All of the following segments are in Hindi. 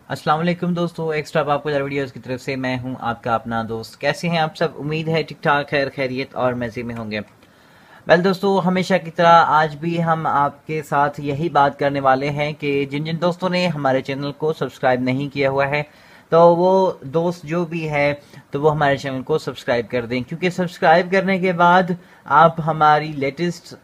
अस्सलाम वालेकुम दोस्तों, एक्स्ट्रा आपको वीडियोस की तरफ से मैं हूं आपका अपना दोस्त। कैसे हैं आप सब? उम्मीद है ठीक ठाक, खैर खैरियत और मज़े में होंगे। वेल दोस्तों, हमेशा की तरह आज भी हम आपके साथ यही बात करने वाले हैं कि जिन जिन दोस्तों ने हमारे चैनल को सब्सक्राइब नहीं किया हुआ है तो वो दोस्त जो भी है तो वो हमारे चैनल को सब्सक्राइब कर दें, क्योंकि सब्सक्राइब करने के बाद आप हमारी लेटेस्ट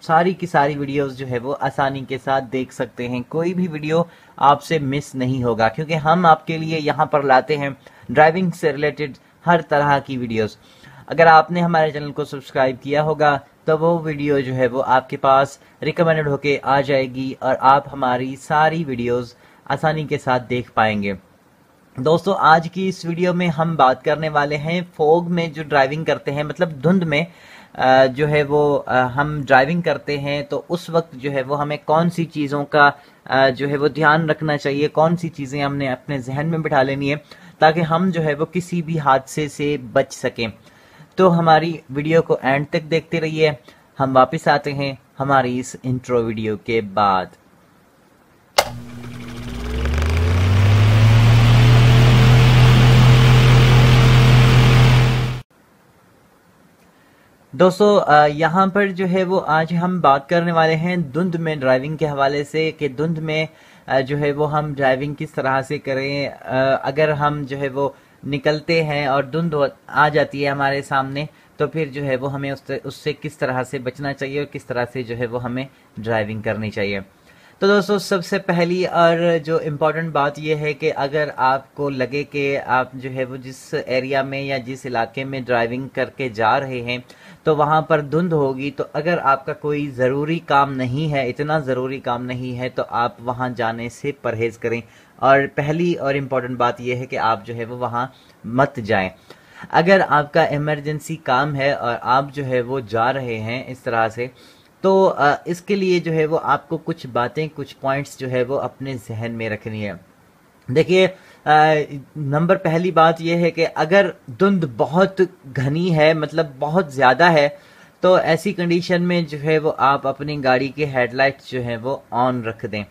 सारी की सारी वीडियोस जो है वो आसानी के साथ देख सकते हैं। कोई भी वीडियो आपसे मिस नहीं होगा, क्योंकि हम आपके लिए यहाँ पर लाते हैं ड्राइविंग से रिलेटेड हर तरह की वीडियोस। अगर आपने हमारे चैनल को सब्सक्राइब किया होगा तो वो वीडियो जो है वो आपके पास रिकमेंडेड होके आ जाएगी और आप हमारी सारी वीडियोस आसानी के साथ देख पाएंगे। दोस्तों, आज की इस वीडियो में हम बात करने वाले हैं फॉग में जो ड्राइविंग करते हैं, मतलब धुंध में जो है वो हम ड्राइविंग करते हैं तो उस वक्त जो है वो हमें कौन सी चीज़ों का जो है वो ध्यान रखना चाहिए, कौन सी चीज़ें हमने अपने जहन में बिठा लेनी है ताकि हम जो है वो किसी भी हादसे से बच सकें। तो हमारी वीडियो को एंड तक देखते रहिए। हम वापस आते हैं हमारी इस इंट्रो वीडियो के बाद। दोस्तों, यहाँ पर जो है वो आज हम बात करने वाले हैं धुंध में ड्राइविंग के हवाले से कि धुंध में जो है वो हम ड्राइविंग किस तरह से करें। अगर हम जो है वो निकलते हैं और धुंध आ जाती है हमारे सामने तो फिर जो है वो हमें उससे किस तरह से बचना चाहिए और किस तरह से जो है वो हमें ड्राइविंग करनी चाहिए। तो दोस्तों, सबसे पहली और जो इम्पोर्टेंट बात यह है कि अगर आपको लगे कि आप जो है वो जिस एरिया में या जिस इलाके में ड्राइविंग करके जा रहे हैं तो वहाँ पर धुंध होगी, तो अगर आपका कोई ज़रूरी काम नहीं है, इतना ज़रूरी काम नहीं है, तो आप वहाँ जाने से परहेज़ करें। और पहली और इम्पोर्टेंट बात यह है कि आप जो है वो वहाँ मत जाएं। अगर आपका इमरजेंसी काम है और आप जो है वो जा रहे हैं इस तरह से, तो इसके लिए जो है वो आपको कुछ बातें, कुछ पॉइंट्स जो है वो अपने जहन में रखनी है। देखिए, नंबर पहली बात यह है कि अगर धुंध बहुत घनी है, मतलब बहुत ज़्यादा है, तो ऐसी कंडीशन में जो है वो आप अपनी गाड़ी के हेडलाइट्स जो है वो ऑन रख दें।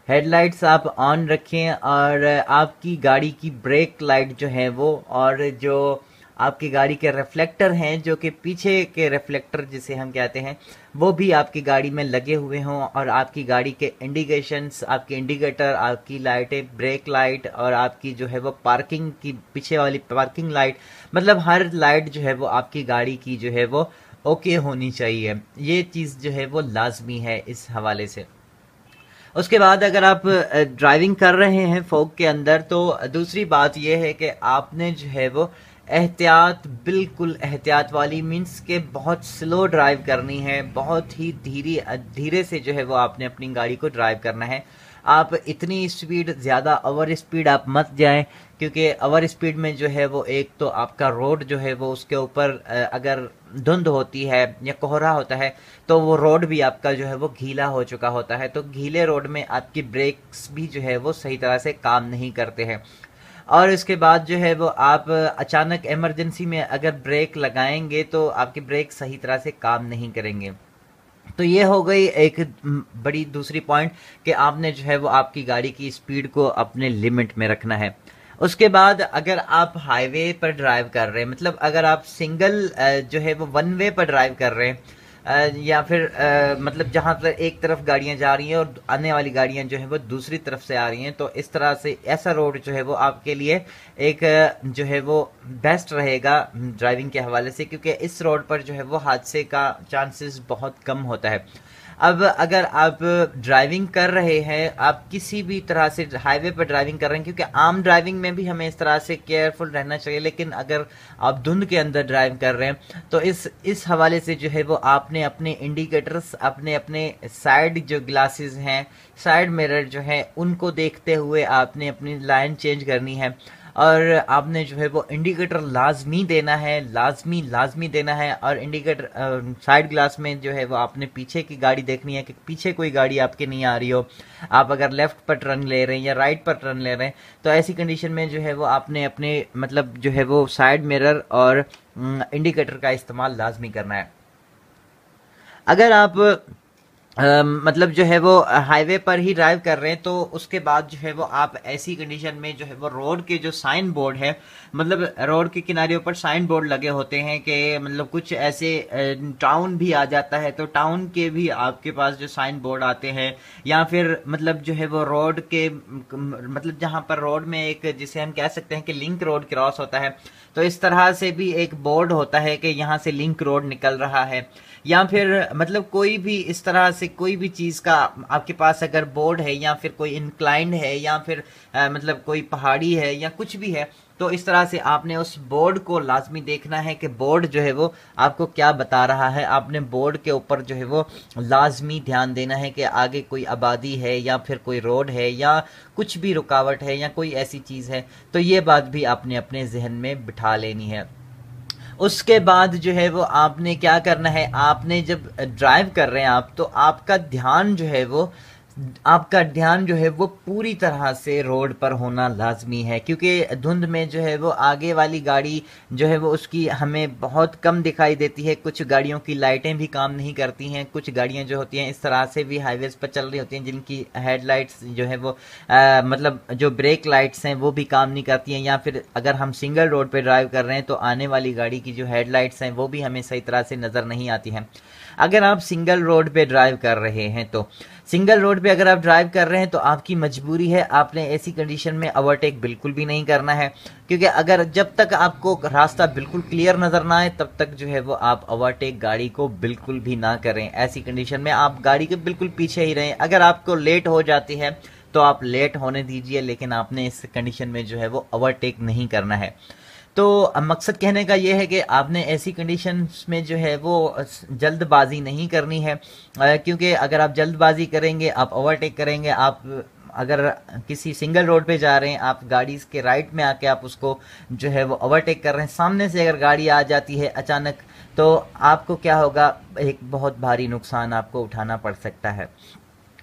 हेडलाइट्स आप ऑन रखें और आपकी गाड़ी की ब्रेक लाइट जो है वो, और जो आपकी गाड़ी के रिफ्लेक्टर हैं, जो कि पीछे के रिफ्लेक्टर जिसे हम कहते हैं, वो भी आपकी गाड़ी में लगे हुए हों और आपकी गाड़ी के इंडिकेशंस, आपके इंडिकेटर, आपकी लाइटें, ब्रेक लाइट और आपकी जो है वो पार्किंग की पीछे वाली पार्किंग लाइट, मतलब हर लाइट जो है वो आपकी गाड़ी की जो है वो ओके होनी चाहिए। ये चीज़ जो है वो लाजमी है इस हवाले से। उसके बाद अगर आप ड्राइविंग कर रहे हैं फॉग के अंदर, तो दूसरी बात यह है कि आपने जो है वो एहतियात, बिल्कुल एहतियात वाली, मीन्स के बहुत स्लो ड्राइव करनी है, बहुत ही धीरे धीरे से जो है वो आपने अपनी गाड़ी को ड्राइव करना है। आप इतनी स्पीड, ज़्यादा ओवर स्पीड आप मत जाएं, क्योंकि ओवर स्पीड में जो है वो एक तो आपका रोड जो है वो उसके ऊपर अगर धुंध होती है या कोहरा होता है तो वो रोड भी आपका जो है वो गीला हो चुका होता है, तो गीले रोड में आपकी ब्रेक्स भी जो है वो सही तरह से काम नहीं करते हैं। और इसके बाद जो है वो आप अचानक इमरजेंसी में अगर ब्रेक लगाएंगे तो आपकी ब्रेक सही तरह से काम नहीं करेंगे। तो ये हो गई एक बड़ी दूसरी पॉइंट कि आपने जो है वो आपकी गाड़ी की स्पीड को अपने लिमिट में रखना है। उसके बाद अगर आप हाईवे पर ड्राइव कर रहे हैं, मतलब अगर आप सिंगल जो है वो वन वे पर ड्राइव कर रहे हैं, या फिर मतलब जहां पर एक तरफ गाड़ियां जा रही हैं और आने वाली गाड़ियां जो है वो दूसरी तरफ से आ रही हैं, तो इस तरह से ऐसा रोड जो है वो आपके लिए एक जो है वो बेस्ट रहेगा ड्राइविंग के हवाले से, क्योंकि इस रोड पर जो है वो हादसे का चांसेस बहुत कम होता है। अब अगर आप ड्राइविंग कर रहे हैं, आप किसी भी तरह से हाईवे पर ड्राइविंग कर रहे हैं, क्योंकि आम ड्राइविंग में भी हमें इस तरह से केयरफुल रहना चाहिए, लेकिन अगर आप धुंध के अंदर ड्राइव कर रहे हैं तो इस हवाले से जो है वो आपने अपने इंडिकेटर्स, अपने साइड जो ग्लासेस हैं, साइड मिरर जो है, उनको देखते हुए आपने अपनी लाइन चेंज करनी है और आपने जो है वो इंडिकेटर लाजमी देना है, लाजमी देना है। और इंडिकेटर साइड ग्लास में जो है वो आपने पीछे की गाड़ी देखनी है कि पीछे कोई गाड़ी आपके नहीं आ रही हो। आप अगर लेफ्ट पर टर्न ले रहे हैं या राइट पर टर्न ले रहे हैं तो ऐसी कंडीशन में जो है वो आपने अपने मतलब जो है वो साइड मिरर और इंडिकेटर का इस्तेमाल लाजमी करना है। अगर आप मतलब जो है वो हाईवे पर ही ड्राइव कर रहे हैं, तो उसके बाद जो है वो आप ऐसी कंडीशन में जो है वो रोड के जो साइन बोर्ड है, मतलब रोड के किनारे पर साइन बोर्ड लगे होते हैं कि मतलब कुछ ऐसे टाउन भी आ जाता है तो टाउन के भी आपके पास जो साइन बोर्ड आते हैं, या फिर मतलब जो है वो रोड के मतलब जहां पर रोड में एक जिसे हम कह सकते हैं कि लिंक रोड क्रॉस होता है, तो इस तरह से भी एक बोर्ड होता है कि यहाँ से लिंक रोड निकल रहा है। या फिर मतलब कोई भी इस तरह से कोई भी चीज का आपके पास अगर बोर्ड है, या फिर कोई इंक्लाइंड है, या फिर मतलब कोई पहाड़ी है या कुछ भी है, तो इस तरह से आपने उस बोर्ड को लाजमी देखना है कि बोर्ड जो है वो आपको क्या बता रहा है। आपने बोर्ड के ऊपर जो है वो लाजमी ध्यान देना है कि आगे कोई आबादी है या फिर कोई रोड है या कुछ भी रुकावट है या कोई ऐसी चीज है, तो ये बात भी आपने अपने जहन में बिठा लेनी है। उसके बाद जो है वो आपने क्या करना है, आपने जब ड्राइव कर रहे हैं आप, तो आपका ध्यान जो है वो पूरी तरह से रोड पर होना लाजमी है, क्योंकि धुंध में जो है वो आगे वाली गाड़ी जो है वो उसकी हमें बहुत कम दिखाई देती है। कुछ गाड़ियों की लाइटें भी काम नहीं करती हैं, कुछ गाड़ियां जो होती हैं इस तरह से भी हाईवेज पर चल रही होती हैं जिनकी हेडलाइट्स जो है वो मतलब जो ब्रेक लाइट्स हैं वो भी काम नहीं करती हैं, या फिर अगर हम सिंगल रोड पे ड्राइव कर रहे हैं तो आने वाली गाड़ी की जो हेडलाइट्स हैं वो भी हमें सही तरह से नज़र नहीं आती हैं। अगर आप सिंगल रोड पे ड्राइव कर रहे हैं तो सिंगल रोड पे अगर आप ड्राइव कर रहे हैं तो आपकी मजबूरी है, आपने ऐसी कंडीशन में ओवरटेक बिल्कुल भी नहीं करना है, क्योंकि अगर जब तक आपको रास्ता बिल्कुल क्लियर नजर ना आए तब तक जो है वो आप ओवरटेक गाड़ी को बिल्कुल भी ना करें। ऐसी कंडीशन में आप गाड़ी के बिल्कुल पीछे ही रहें। अगर आपको लेट हो जाती है तो आप लेट होने दीजिए, लेकिन आपने इस कंडीशन में जो है वो ओवरटेक नहीं करना है। तो मकसद कहने का ये है कि आपने ऐसी कंडीशंस में जो है वो जल्दबाजी नहीं करनी है, क्योंकि अगर आप जल्दबाजी करेंगे, आप ओवरटेक करेंगे, आप अगर किसी सिंगल रोड पे जा रहे हैं, आप गाड़ी के राइट में आके आप उसको जो है वो ओवरटेक कर रहे हैं, सामने से अगर गाड़ी आ जाती है अचानक, तो आपको क्या होगा, एक बहुत भारी नुकसान आपको उठाना पड़ सकता है।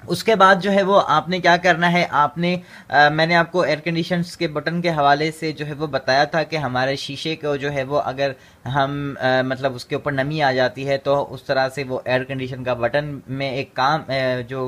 उसके बाद जो है वो आपने क्या करना है, मैंने आपको एयर कंडीशंस के बटन के हवाले से जो है वो बताया था कि हमारे शीशे को जो है वो अगर हम मतलब उसके ऊपर नमी आ जाती है तो उस तरह से वो एयर कंडीशन का बटन में एक काम जो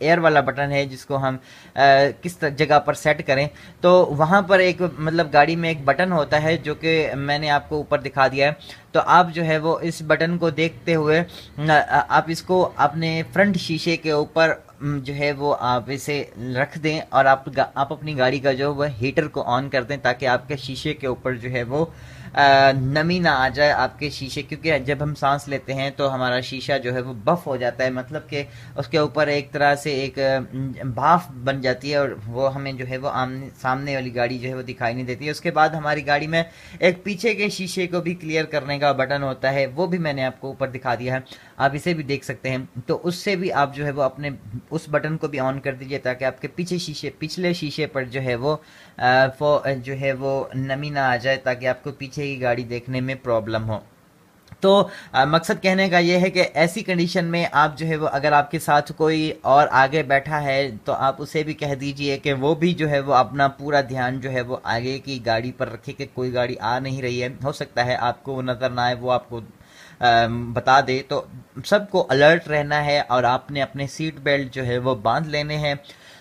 एयर वाला बटन है जिसको हम किस जगह पर सेट करें, तो वहाँ पर एक मतलब गाड़ी में एक बटन होता है जो कि मैंने आपको ऊपर दिखा दिया है। तो आप जो है वो इस बटन को देखते हुए आप इसको अपने फ्रंट शीशे के ऊपर जो है वो आप इसे रख दें और आप अपनी गाड़ी का जो है हीटर को ऑन कर दें, ताकि आपके शीशे के ऊपर जो है वो नमी ना आ जाए आपके शीशे, क्योंकि जब हम सांस लेते हैं तो हमारा शीशा जो है वो बफ हो जाता है, मतलब कि उसके ऊपर एक तरह से एक भाप बन जाती है और वो हमें जो है वो सामने वाली गाड़ी जो है वो दिखाई नहीं देती है। उसके बाद हमारी गाड़ी में एक पीछे के शीशे को भी क्लियर करने का बटन होता है, वो भी मैंने आपको ऊपर दिखा दिया है, आप इसे भी देख सकते हैं। तो उससे भी आप जो है वो अपने उस बटन को भी ऑन कर दीजिए ताकि आपके पिछले शीशे पर जो है वो जो है वो नमी ना आ जाए, ताकि आपको पीछे की गाड़ी देखने में प्रॉब्लम हो। तो मकसद कहने का यह है कि ऐसी कंडीशन में आप जो है वो अगर आपके साथ कोई और आगे बैठा है तो आप उसे भी कह दीजिए कि वो भी जो है वो अपना पूरा ध्यान जो है वो आगे की गाड़ी पर रखे कि कोई गाड़ी आ नहीं रही है, हो सकता है आपको नजर ना आए, वो आपको बता दे। तो सबको अलर्ट रहना है और आपने अपने सीट बेल्ट जो है वो बांध लेने हैं,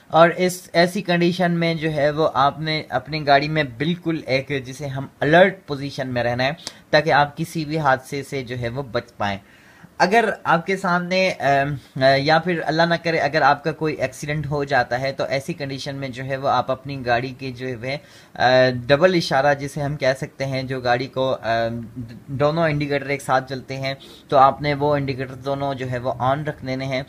और इस ऐसी कंडीशन में जो है वो आपने अपनी गाड़ी में बिल्कुल एक जिसे हम अलर्ट पोजीशन में रहना है ताकि आप किसी भी हादसे से जो है वो बच पाएं। अगर आपके सामने या फिर अल्लाह ना करे अगर आपका कोई एक्सीडेंट हो जाता है तो ऐसी कंडीशन में जो है वो आप अपनी गाड़ी के जो है डबल इशारा जिसे हम कह सकते हैं, जो गाड़ी को दोनों इंडिकेटर एक साथ चलते हैं, तो आपने वो इंडिकेटर दोनों जो है वो ऑन रख लेने हैं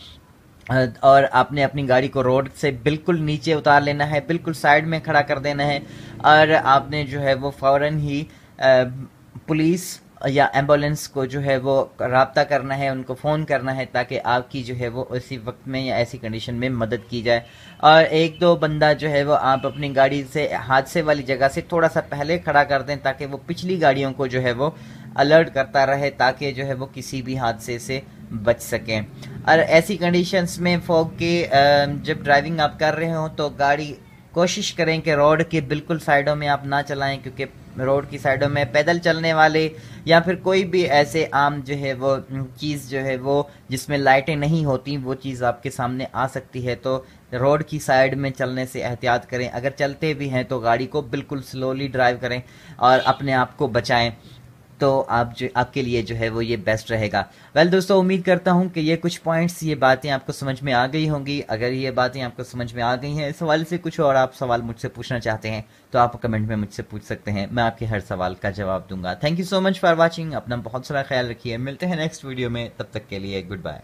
और आपने अपनी गाड़ी को रोड से बिल्कुल नीचे उतार लेना है, बिल्कुल साइड में खड़ा कर देना है, और आपने जो है वो फौरन ही पुलिस या एम्बुलेंस को जो है वो राब्ता करना है, उनको फ़ोन करना है ताकि आपकी जो है वो उसी वक्त में या ऐसी कंडीशन में मदद की जाए। और एक दो बंदा जो है वो आप अपनी गाड़ी से हादसे वाली जगह से थोड़ा सा पहले खड़ा कर दें ताकि वो पिछली गाड़ियों को जो है वो अलर्ट करता रहे, ताकि जो है वो किसी भी हादसे से बच सकें। और ऐसी कंडीशंस में फॉग के जब ड्राइविंग आप कर रहे हो तो गाड़ी कोशिश करें कि रोड के बिल्कुल साइडों में आप ना चलाएं, क्योंकि रोड की साइडों में पैदल चलने वाले या फिर कोई भी ऐसे आम जो है वो चीज़ जो है वो जिसमें लाइटें नहीं होती, वो चीज़ आपके सामने आ सकती है। तो रोड की साइड में चलने से एहतियात करें। अगर चलते भी हैं तो गाड़ी को बिल्कुल स्लोली ड्राइव करें और अपने आप को बचाएं। तो आप जो आपके लिए जो है वो ये बेस्ट रहेगा। वेल दोस्तों, उम्मीद करता हूँ कि ये कुछ पॉइंट्स, ये बातें आपको समझ में आ गई होंगी। अगर ये बातें आपको समझ में आ गई हैं, इस हवाले से कुछ और आप सवाल मुझसे पूछना चाहते हैं तो आप कमेंट में मुझसे पूछ सकते हैं, मैं आपके हर सवाल का जवाब दूंगा। Thank you so much for watching. अपना बहुत सारा ख्याल रखिए, मिलते हैं नेक्स्ट वीडियो में, तब तक के लिए गुड बाय।